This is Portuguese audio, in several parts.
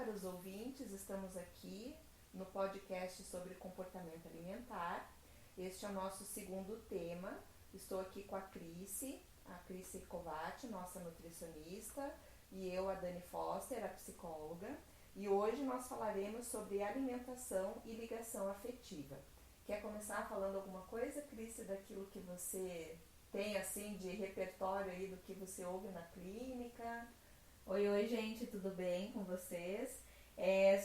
caros ouvintes, estamos aqui no podcast sobre comportamento alimentar. Este é o nosso segundo tema. Estou aqui com a Cris Covatti, nossa nutricionista, e eu, a Dani Foster, a psicóloga. E hoje nós falaremos sobre alimentação e ligação afetiva. Quer começar falando alguma coisa, Cris, daquilo que você tem assim de repertório aí do que você ouve na clínica? Oi, gente, tudo bem com vocês?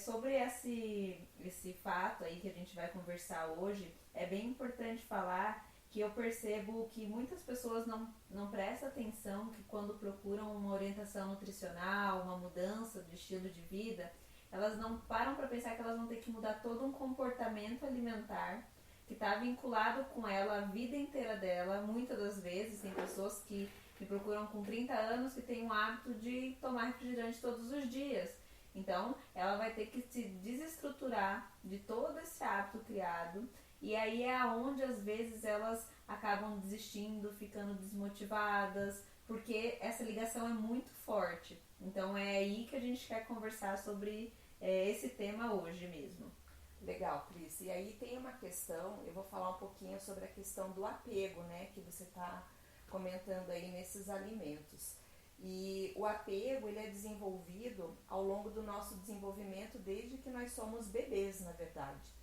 Sobre esse fato aí que a gente vai conversar hoje, é bem importante falar que eu percebo que muitas pessoas não prestam atenção que quando procuram uma orientação nutricional, uma mudança de estilo de vida, elas não param para pensar que elas vão ter que mudar todo um comportamento alimentar que está vinculado com ela a vida inteira dela. Muitas das vezes tem pessoas que me procuram com 30 anos que tem o hábito de tomar refrigerante todos os dias. Então, ela vai ter que se desestruturar de todo esse hábito criado. E aí é onde, às vezes, elas acabam desistindo, ficando desmotivadas, porque essa ligação é muito forte. Então, é aí que a gente quer conversar sobre esse tema hoje mesmo. Legal, Cris. E aí tem uma questão, eu vou falar um pouquinho sobre a questão do apego, né, que você está comentando aí nesses alimentos. E o apego, ele é desenvolvido ao longo do nosso desenvolvimento desde que nós somos bebês, na verdade.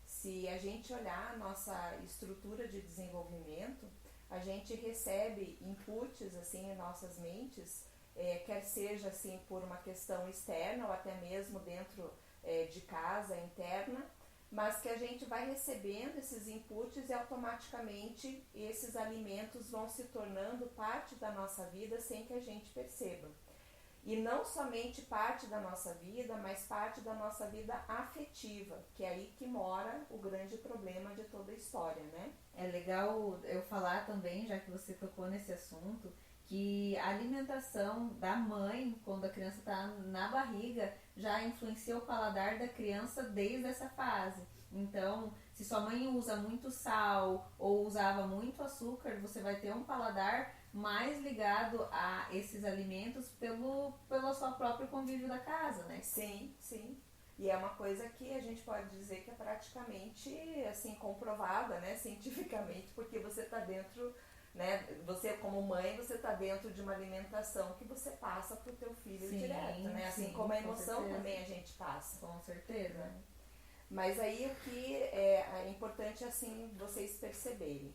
Se a gente olhar a nossa estrutura de desenvolvimento, a gente recebe inputs assim em nossas mentes, quer seja assim por uma questão externa ou até mesmo dentro de casa, interna, mas que a gente vai recebendo esses inputs e automaticamente esses alimentos vão se tornando parte da nossa vida sem que a gente perceba. E não somente parte da nossa vida, mas parte da nossa vida afetiva, que é aí que mora o grande problema de toda a história, né? É legal eu falar também, já que você tocou nesse assunto, que a alimentação da mãe, quando a criança está na barriga, já influencia o paladar da criança desde essa fase. Então, se sua mãe usa muito sal ou usava muito açúcar, você vai ter um paladar mais ligado a esses alimentos pelo seu próprio convívio da casa, né? Sim, sim. E é uma coisa que a gente pode dizer que é praticamente assim comprovada, né, cientificamente, porque você está dentro, né, você como mãe, você está dentro de uma alimentação que você passa para o teu filho direto, né, assim sim, como a emoção certeza. também a gente passa. Com certeza. Né? Mas aí o que é importante assim vocês perceberem,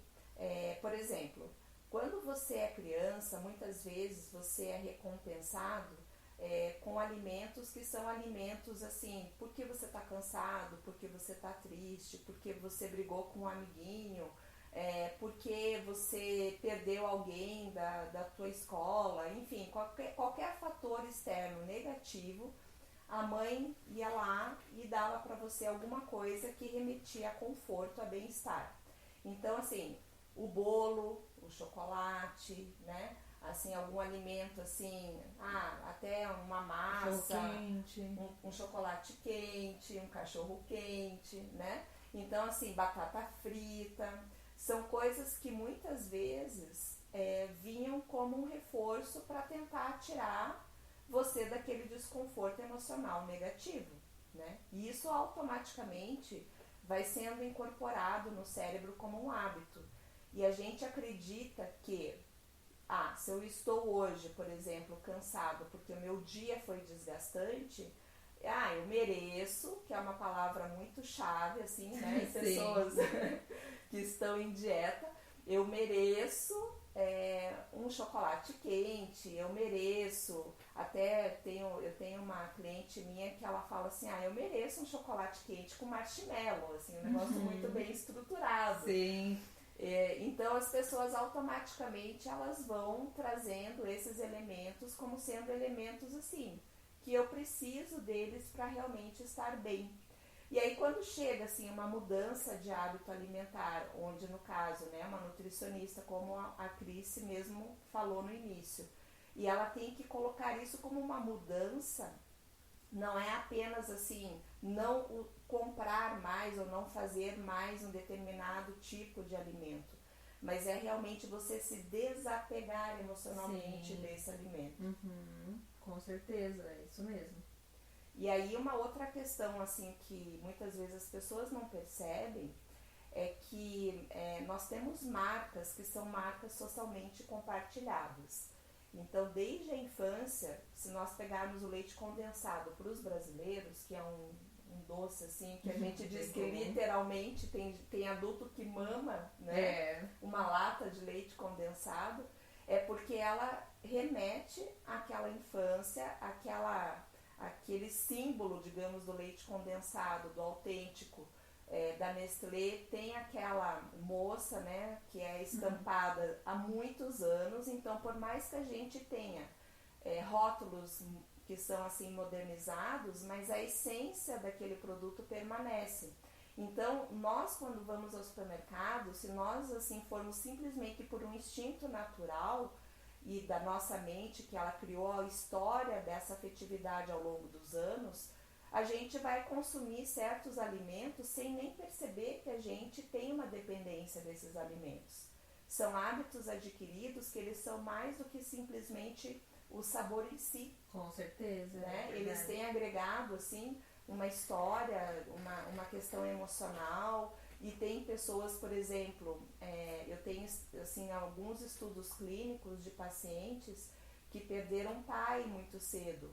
por exemplo, quando você é criança, muitas vezes você é recompensado com alimentos que são alimentos assim, porque você está cansado, porque você está triste, porque você brigou com um amiguinho, porque você perdeu alguém da tua escola, enfim, qualquer fator externo negativo, a mãe ia lá e dava para você alguma coisa que remetia a conforto, a bem-estar. Então, assim, o bolo, o chocolate, né? Assim, algum alimento assim, até uma massa, um chocolate quente, um cachorro quente, né? Então, assim, batata frita, são coisas que muitas vezes vinham como um reforço para tentar tirar você daquele desconforto emocional negativo, né? E isso automaticamente vai sendo incorporado no cérebro como um hábito. E a gente acredita que, se eu estou hoje, por exemplo, cansado porque o meu dia foi desgastante, eu mereço, que é uma palavra muito chave, assim, né? Em pessoas que estão em dieta, eu mereço um chocolate quente, eu mereço, eu tenho uma cliente minha que ela fala assim, eu mereço um chocolate quente com marshmallow, assim, um negócio muito bem estruturado. Sim. Então as pessoas automaticamente elas vão trazendo esses elementos como sendo elementos assim, que eu preciso deles para realmente estar bem. E aí quando chega assim uma mudança de hábito alimentar, onde no caso, né, uma nutricionista como a Cris mesmo falou no início, e ela tem que colocar isso como uma mudança, não é apenas assim, não comprar mais ou não fazer mais um determinado tipo de alimento, mas é realmente você se desapegar emocionalmente desse alimento. Com certeza, é isso mesmo. E aí uma outra questão assim que muitas vezes as pessoas não percebem é que nós temos marcas que são marcas socialmente compartilhadas. Então, desde a infância, se nós pegarmos o leite condensado para os brasileiros, que é um doce assim, que a gente diz que literalmente tem adulto que mama, né, uma lata de leite condensado, é porque ela remete àquela infância, aquele símbolo, digamos, do leite condensado, do autêntico, da Nestlé. Tem aquela moça, né, que é estampada há muitos anos. Então, por mais que a gente tenha rótulos que são assim modernizados, mas a essência daquele produto permanece. Então, nós quando vamos ao supermercado, se nós assim formos simplesmente por um instinto natural e da nossa mente, que ela criou a história dessa afetividade ao longo dos anos, a gente vai consumir certos alimentos sem nem perceber que a gente tem uma dependência desses alimentos. São hábitos adquiridos que eles são mais do que simplesmente o sabor em si. Com certeza. Né? Eles têm agregado assim uma história, uma questão emocional. E tem pessoas, por exemplo, eu tenho assim, alguns estudos clínicos de pacientes que perderam pai muito cedo,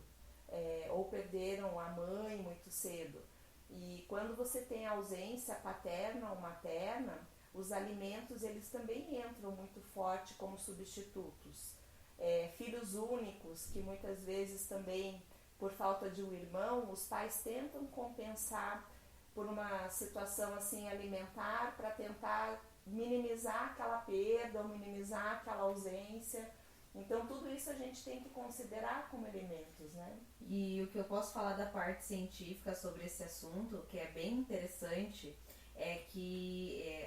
ou perderam a mãe muito cedo. E quando você tem ausência paterna ou materna, os alimentos eles também entram muito forte como substitutos. Filhos únicos, que muitas vezes também, por falta de um irmão, os pais tentam compensar por uma situação assim alimentar para tentar minimizar aquela perda ou minimizar aquela ausência. Então tudo isso a gente tem que considerar como alimentos, né? E o que eu posso falar da parte científica sobre esse assunto, que é bem interessante, é que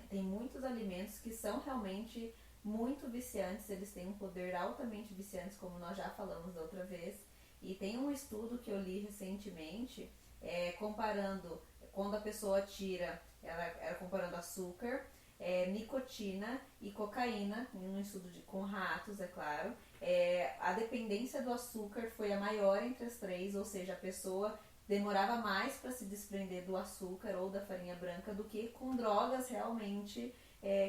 tem muitos alimentos que são realmente muito viciantes, eles têm um poder altamente viciante, como nós já falamos da outra vez. E tem um estudo que eu li recentemente, comparando, quando a pessoa tira, ela era comparando açúcar, nicotina e cocaína, em um estudo com ratos, é claro. A dependência do açúcar foi a maior entre as três, ou seja, a pessoa demorava mais para se desprender do açúcar ou da farinha branca do que com drogas realmente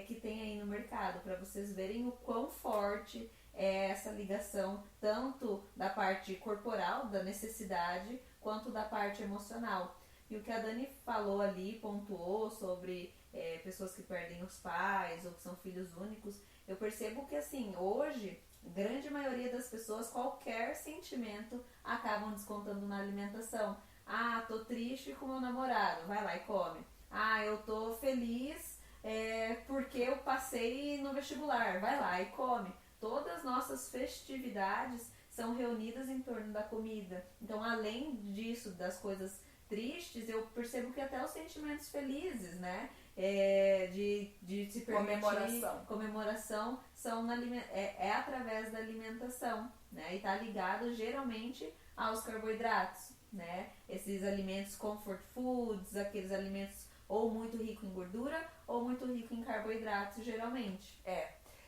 que tem aí no mercado, para vocês verem o quão forte é essa ligação, tanto da parte corporal, da necessidade, quanto da parte emocional. E o que a Dani falou ali, pontuou sobre pessoas que perdem os pais ou que são filhos únicos, eu percebo que assim, hoje, grande maioria das pessoas, qualquer sentimento acabam descontando na alimentação. Ah, tô triste com meu namorado, vai lá e come. Ah, eu tô feliz porque eu passei no vestibular, vai lá e come. Todas as nossas festividades são reunidas em torno da comida. Então, além disso, das coisas tristes, eu percebo que até os sentimentos felizes, né? De se permitir, comemoração são através da alimentação, né? E está ligado geralmente aos carboidratos, né? Esses alimentos comfort foods, aqueles alimentos ou muito rico em gordura ou muito rico em carboidratos, geralmente.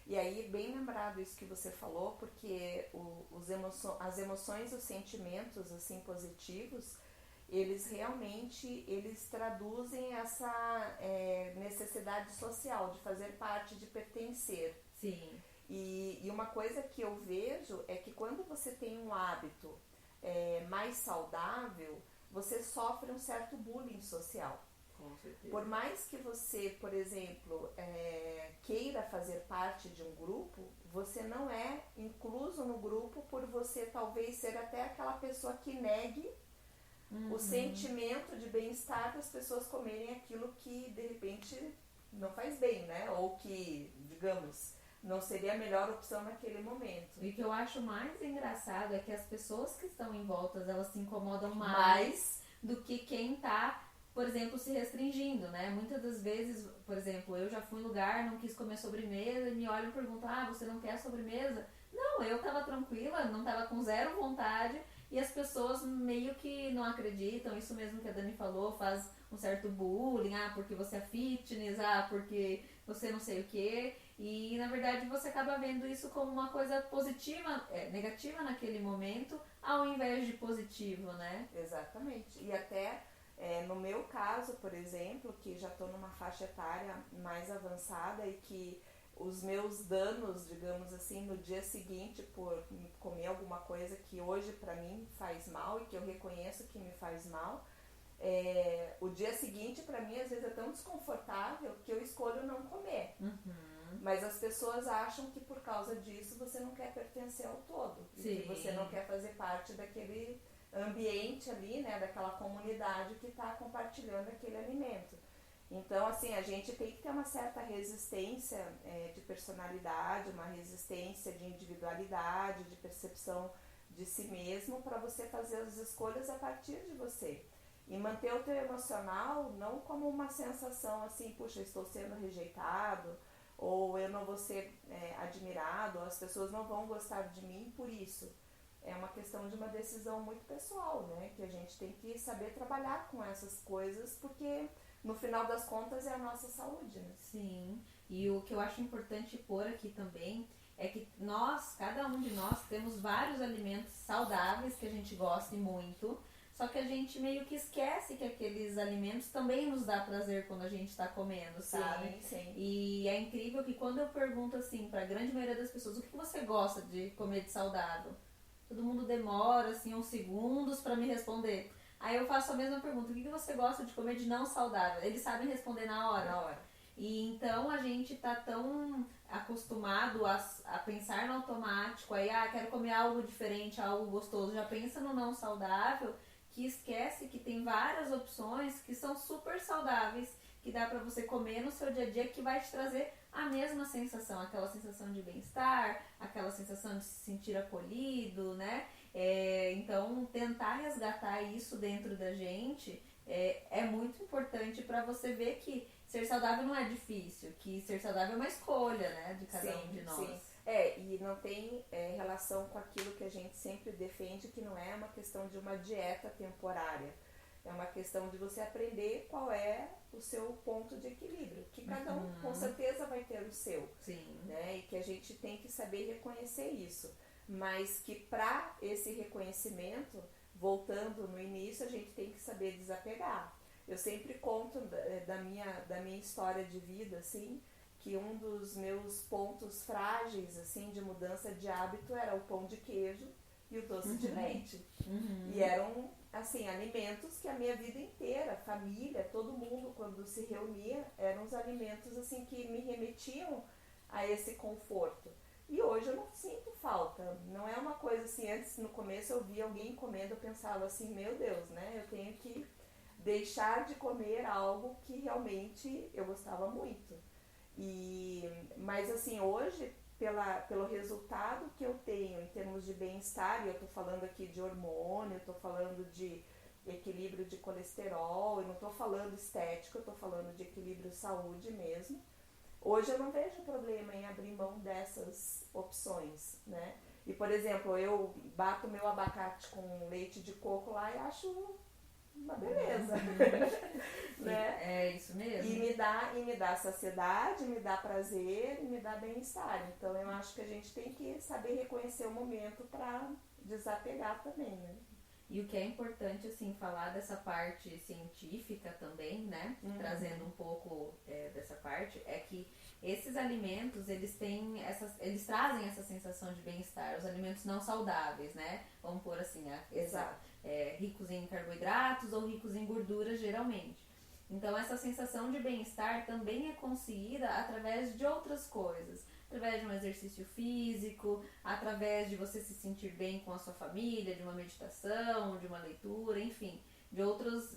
E aí, bem lembrado isso que você falou, porque as emoções, os sentimentos assim positivos, eles realmente traduzem essa necessidade social de fazer parte, de pertencer. Sim. E uma coisa que eu vejo é que quando você tem um hábito mais saudável, você sofre um certo bullying social. Com certeza. Por mais que você, por exemplo, queira fazer parte de um grupo, você não é incluso no grupo por você talvez ser até aquela pessoa que negue o sentimento de bem-estar das pessoas comerem aquilo que de repente não faz bem, né? Ou que, digamos, não seria a melhor opção naquele momento. E o que eu acho mais engraçado é que as pessoas que estão em volta, elas se incomodam mais do que quem está, por exemplo, se restringindo, né? Muitas das vezes, por exemplo, eu já fui em lugar, não quis comer sobremesa e me olham e perguntam, você não quer sobremesa? Não, eu tava tranquila, não tava com zero vontade e as pessoas meio que não acreditam, isso mesmo que a Dani falou, faz um certo bullying, porque você é fitness, porque você não sei o quê. E na verdade você acaba vendo isso como uma coisa positiva, negativa naquele momento, ao invés de positivo, né? Exatamente. E até no meu caso, por exemplo, que já estou numa faixa etária mais avançada e que os meus danos, digamos assim, no dia seguinte por comer alguma coisa que hoje para mim faz mal e que eu reconheço que me faz mal, o dia seguinte para mim às vezes é tão desconfortável que eu escolho não comer. Mas as pessoas acham que por causa disso você não quer pertencer ao todo. E que você não quer fazer parte daquele ambiente ali, né, daquela comunidade que está compartilhando aquele alimento. Então, assim, a gente tem que ter uma certa resistência de personalidade, uma resistência de individualidade, de percepção de si mesmo para você fazer as escolhas a partir de você. E manter o teu emocional não como uma sensação assim, puxa, estou sendo rejeitado, ou eu não vou ser admirado, ou as pessoas não vão gostar de mim por isso. É uma questão de uma decisão muito pessoal, né? Que a gente tem que saber trabalhar com essas coisas, porque no final das contas é a nossa saúde, né? Sim, e o que eu acho importante pôr aqui também é que nós, cada um de nós, temos vários alimentos saudáveis que a gente gosta muito, só que a gente meio que esquece que aqueles alimentos também nos dá prazer quando a gente está comendo, sabe? Sim. E é incrível que quando eu pergunto assim para a grande maioria das pessoas, o que você gosta de comer de saudável? Todo mundo demora assim uns segundos para me responder. Aí eu faço a mesma pergunta, o que você gosta de comer de não saudável? Eles sabem responder na hora. Na hora. E então a gente tá tão acostumado a pensar no automático, aí quero comer algo diferente, algo gostoso, já pensa no não saudável, que esquece que tem várias opções que são super saudáveis, que dá pra você comer no seu dia a dia, que vai te trazer a mesma sensação, aquela sensação de bem-estar, aquela sensação de se sentir acolhido, né? Então tentar resgatar isso dentro da gente é muito importante para você ver que ser saudável não é difícil, que ser saudável é uma escolha, né, de cada um de nós. Sim. E não tem relação com aquilo que a gente sempre defende, que não é uma questão de uma dieta temporária. É uma questão de você aprender qual é o seu ponto de equilíbrio, que cada um com certeza vai ter o seu. Sim. Né? E que a gente tem que saber reconhecer isso. Mas que para esse reconhecimento, voltando no início, a gente tem que saber desapegar. Eu sempre conto da minha história de vida, assim, que um dos meus pontos frágeis, assim, de mudança de hábito era o pão de queijo e o doce de leite. E eram, assim, alimentos que a minha vida inteira, família, todo mundo, quando se reunia, eram os alimentos, assim, que me remetiam a esse conforto. E hoje eu não sinto falta. Não é uma coisa assim, antes, no começo eu via alguém comendo, eu pensava assim, meu Deus, né, eu tenho que deixar de comer algo que realmente eu gostava muito. Mas assim, hoje, pelo resultado que eu tenho em termos de bem-estar, e eu estou falando aqui de hormônio, eu estou falando de equilíbrio de colesterol, eu não estou falando estético, eu estou falando de equilíbrio saúde mesmo. Hoje eu não vejo problema em abrir mão dessas opções, né? E, por exemplo, eu bato meu abacate com leite de coco lá e acho uma beleza. Né? É isso mesmo. E me dá saciedade, me dá prazer e me dá bem-estar. Então eu acho que a gente tem que saber reconhecer o momento para desapegar também, né? E o que é importante, assim, falar dessa parte científica também, né? Trazendo um pouco dessa parte, é que esses alimentos, eles trazem essa sensação de bem-estar. Os alimentos não saudáveis, né? Vamos pôr assim, Exato. Ricos em carboidratos ou ricos em gordura, geralmente. Então, essa sensação de bem-estar também é conseguida através de outras coisas. Através de um exercício físico, através de você se sentir bem com a sua família, de uma meditação, de uma leitura, enfim, de outras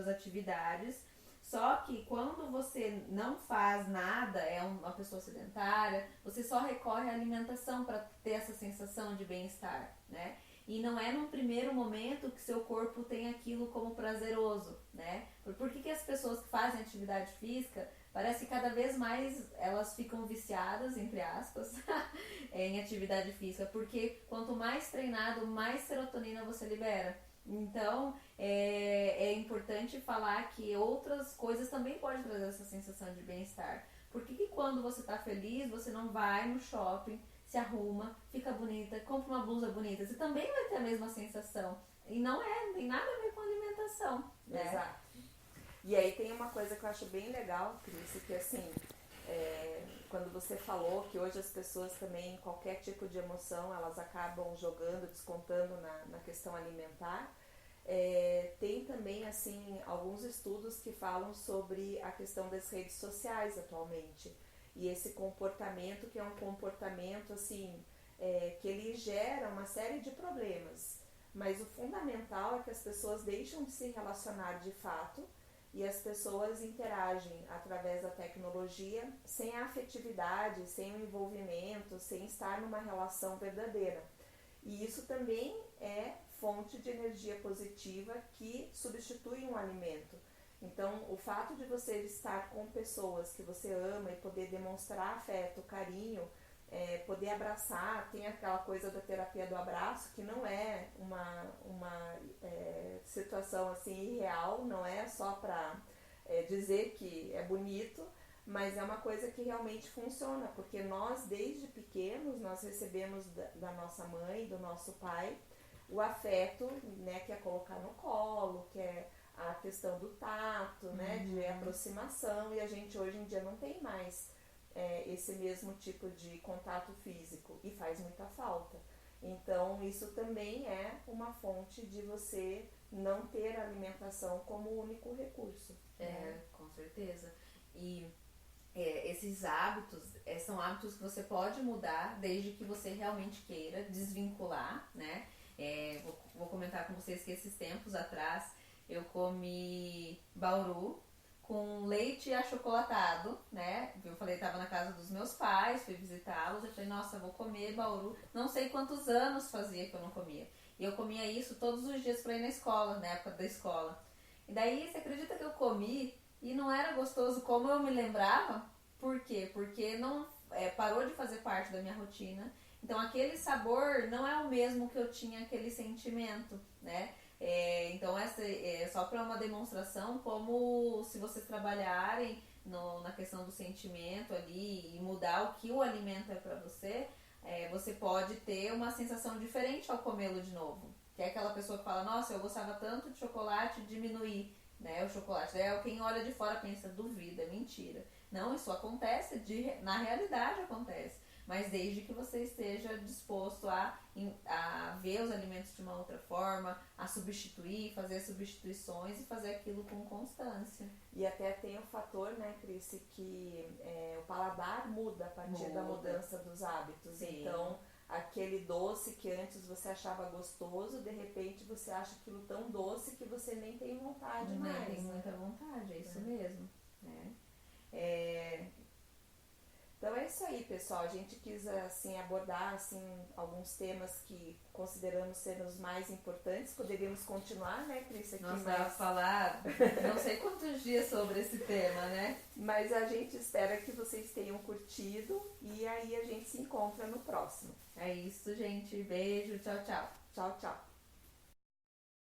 atividades. Só que quando você não faz nada, é uma pessoa sedentária, você só recorre à alimentação para ter essa sensação de bem-estar, né? E não é num primeiro momento que seu corpo tem aquilo como prazeroso, né? Por que as pessoas que fazem atividade física, parece que cada vez mais elas ficam viciadas, entre aspas, em atividade física? Porque quanto mais treinado, mais serotonina você libera. Então, é importante falar que outras coisas também podem trazer essa sensação de bem-estar. Por que quando você tá feliz, você não vai no shopping, se arruma, fica bonita, compra uma blusa bonita? Você também vai ter a mesma sensação. E não tem nada a ver com alimentação, né? Exato. E aí tem uma coisa que eu acho bem legal, Cris, que assim, quando você falou que hoje as pessoas também, qualquer tipo de emoção, elas acabam jogando, descontando na questão alimentar, tem também assim alguns estudos que falam sobre a questão das redes sociais atualmente. E esse comportamento que é um comportamento assim, que ele gera uma série de problemas. Mas o fundamental é que as pessoas deixam de se relacionar de fato e as pessoas interagem através da tecnologia sem a afetividade, sem o envolvimento, sem estar numa relação verdadeira. E isso também é fonte de energia positiva que substitui um alimento. Então, o fato de você estar com pessoas que você ama e poder demonstrar afeto, carinho, poder abraçar, tem aquela coisa da terapia do abraço, que não é uma situação assim irreal, não é só para dizer que é bonito, mas é uma coisa que realmente funciona, porque nós desde pequenos nós recebemos da nossa mãe, do nosso pai, o afeto, né, que é colocar no colo, que é a questão do tato, né, de aproximação, e a gente hoje em dia não tem mais esse mesmo tipo de contato físico e faz muita falta. Então isso também é uma fonte de você não ter a alimentação como único recurso. Com certeza. E esses hábitos são hábitos que você pode mudar desde que você realmente queira desvincular, né? Vou comentar com vocês que esses tempos atrás eu comi bauru com leite achocolatado, né? Eu falei, tava na casa dos meus pais, fui visitá-los, eu falei, nossa, vou comer bauru. Não sei quantos anos fazia que eu não comia. E eu comia isso todos os dias pra ir na escola, na época da escola. E daí, você acredita que eu comi e não era gostoso como eu me lembrava? Por quê? Porque não parou de fazer parte da minha rotina. Então, aquele sabor não é o mesmo que eu tinha aquele sentimento, né? Então, essa é só para uma demonstração como se vocês trabalharem na questão do sentimento ali e mudar o que o alimento é para você, você pode ter uma sensação diferente ao comê-lo de novo. Que é aquela pessoa que fala, nossa, eu gostava tanto de chocolate, diminuir, né, o chocolate. Daí quem olha de fora pensa, duvida, é mentira. Não, isso acontece, na realidade acontece. Mas desde que você esteja disposto a ver os alimentos de uma outra forma, a substituir, fazer substituições e fazer aquilo com constância. E até tem o fator, né, Cris, que o paladar muda a partir da mudança dos hábitos. Sim. Então, aquele doce que antes você achava gostoso, de repente você acha aquilo tão doce que você nem tem vontade mais. Nem tem muita vontade, é isso mesmo. Né? Então é isso aí, pessoal. A gente quis assim, abordar assim, alguns temas que consideramos ser os mais importantes. Poderíamos continuar, né, Cris? Nossa, falar não sei quantos dias sobre esse tema, né? Mas a gente espera que vocês tenham curtido e aí a gente se encontra no próximo. É isso, gente. Beijo. Tchau, tchau. Tchau, tchau.